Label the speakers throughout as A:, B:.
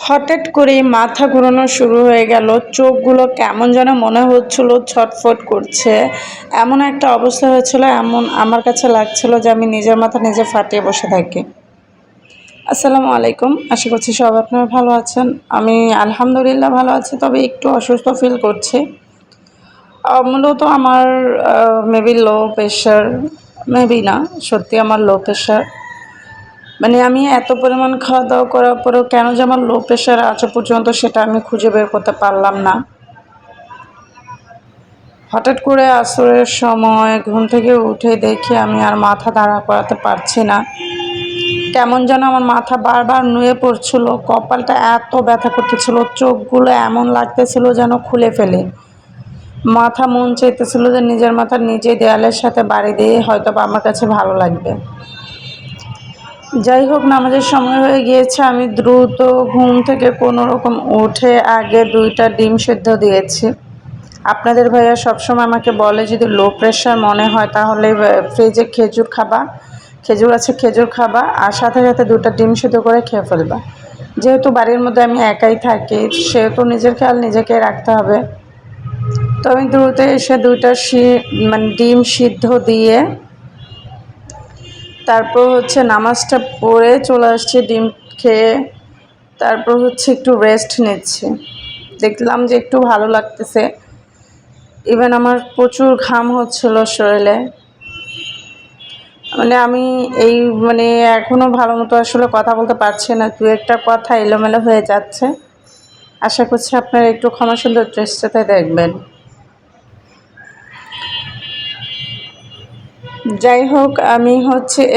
A: হঠাৎ করেই মাথা ঘোরানো শুরু হয়ে গেল, চোখগুলো কেমন যেন মনে হচ্ছিল ছটফট করছে। এমন একটা অবস্থা হয়েছিল, এমন আমার কাছে লাগছিল যে আমি নিজের মাথা নিজে ফাটিয়ে বসে থাকি। আসসালামু আলাইকুম, আশা করছি সব আপনারা ভালো আছেন। আমি আলহামদুলিল্লাহ ভালো আছি, তবে একটু অসুস্থ ফিল করছি। মূলত আমার মেবি লো প্রেশার, মেবি না, সত্যি আমার লো প্রেশার। মানে আমি এত পরিমাণ খাওয়া দাওয়া করার পরেও কেন যে আমার লো প্রেশার আজও পর্যন্ত সেটা আমি খুঁজে বের করতে পারলাম না। হঠাৎ করে আসরের সময় ঘুম থেকে উঠে দেখি আমি আর মাথা দাঁড়া করাতে পারছি না। কেমন যেন আমার মাথা বারবার নুয়ে পড়ছিল, কপালটা এত ব্যথা করতেছিল, চোখগুলো এমন লাগতেছিল যেন খুলে ফেলে। মাথা মন চাইতেছিল যে নিজের মাথা নিজেই দেয়ালের সাথে বাড়ি দিয়ে হয়তো বা আমার কাছে ভালো লাগবে। যাই হোক, নামাজের সময় হয়ে গিয়েছে। আমি দ্রুত ঘুম থেকে কোনো রকম উঠে আগে 2টা ডিম সেদ্ধ দিয়েছি। আপনাদের ভাইয়া সবসময় আমাকে বলে যদি লো প্রেশার মনে হয় তাহলে ফ্রিজে খেজুর খাবা, খেজুর আছে খেজুর খাবা, আর সাথে সাথে 2টা ডিম সেদ্ধ করে খেয়ে ফেলবা। যেহেতু বাড়ির মধ্যে আমি একাই থাকি, সেহেতু নিজের খেয়াল নিজেকে রাখতে হবে। তো আমি দ্রুত এসে 2টা ডিম সিদ্ধ দিয়ে তারপর নামাজটা পড়ে চলে আসছি ডিম খেয়ে। তারপর একটু রেস্ট নিচ্ছি। দেখলাম যে একটু ভালো লাগতেছে। ইভেন আমার প্রচুর ঘাম হচ্ছিল শরীরে। মানে আমি এই মানে এখনও ভালো মতো আসলে কথা বলতে পারছি না, 2-একটা কথা এলোমেলো হয়ে যাচ্ছে। আশা করছি আপনারা একটু ক্ষমা সুন্দর দৃষ্টিতে দেখবেন। যাই হোক, আমি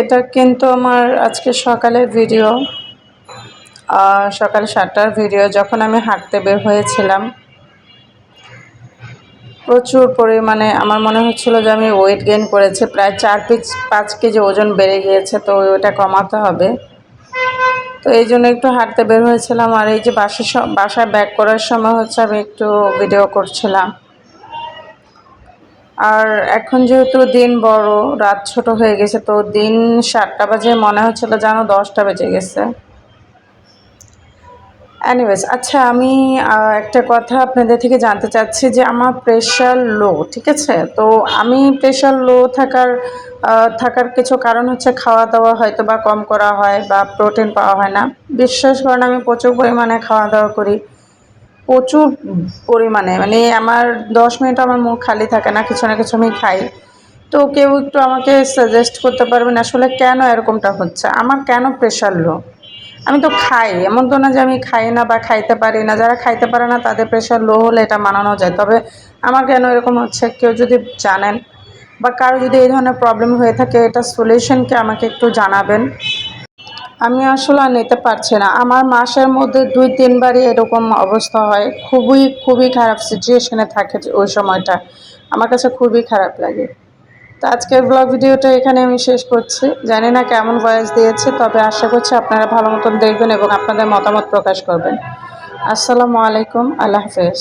A: এটা কিন্তু আমার আজকে সকালের ভিডিও, সকাল 7টার ভিডিও। যখন আমি হাঁটতে বের হয়েছিলাম, প্রচুর পরিমাণে আমার মনে হচ্ছিল যে আমি ওয়েট গেইন করেছি, প্রায় 4-5 কেজি ওজন বেড়ে গিয়েছে। তো ওটা কমাতে হবে। তো এই জন্য একটু হাঁটতে বের হয়েছিলাম। আর এই যে বাসায় ব্যাক করার সময় আমি একটু ভিডিও করছিলাম। আর এখন যেহেতু দিন বড়, রাত ছোট হয়ে গেছে, তো দিন 7টা বাজে মনে হচ্ছিল যেন 10টা বেজে গেছে। এনিওয়েজ, আচ্ছা, আমি একটা কথা আপনাদের থেকে জানতে চাচ্ছি যে আমার প্রেশার লো, ঠিক আছে? তো আমি প্রেশার লো থাকার কিছু কারণ খাওয়া দাওয়া হয়তো বা কম করা হয় বা প্রোটিন পাওয়া হয় না। বিশ্বাস করেন, আমি প্রচুর পরিমাণে খাওয়া দাওয়া করি, প্রচুর পরিমাণে। মানে আমার 10 মিনিট আমার মুখ খালি থাকে না, কিছু না কিছু আমি খাই। তো কেউ একটু আমাকে সাজেস্ট করতে পারবেন আসলে কেন এরকমটা হচ্ছে? আমার কেন প্রেশার লো? আমি তো খাই, এমন তো না যে আমি খাই না বা খাইতে পারি না। যারা খাইতে পারে না তাদের প্রেশার লো হলে এটা মানানো যায়। তবে আমার কেন এরকম হচ্ছে, কেউ যদি জানেন বা কারো যদি এই ধরনের প্রবলেম হয়ে থাকে, এটা সলিউশন কি আমাকে একটু জানাবেন। আমি আসলে আর নিতে পারছি না। আমার মাসের মধ্যে 2-3 বারই এরকম অবস্থা হয়। খুবই খুবই খারাপ সিচুয়েশনে থাকে ওই সময়টা। আমার কাছে খুবই খারাপ লাগে। তো আজকের ব্লগ ভিডিওটা এখানে আমি শেষ করছি। জানি না কেমন ভয়েস দিয়েছি, তবে আশা করছি আপনারা ভালো মতন দেখবেন এবং আপনাদের মতামত প্রকাশ করবেন। আসসালামু আলাইকুম, আল্লাহ হাফেজ।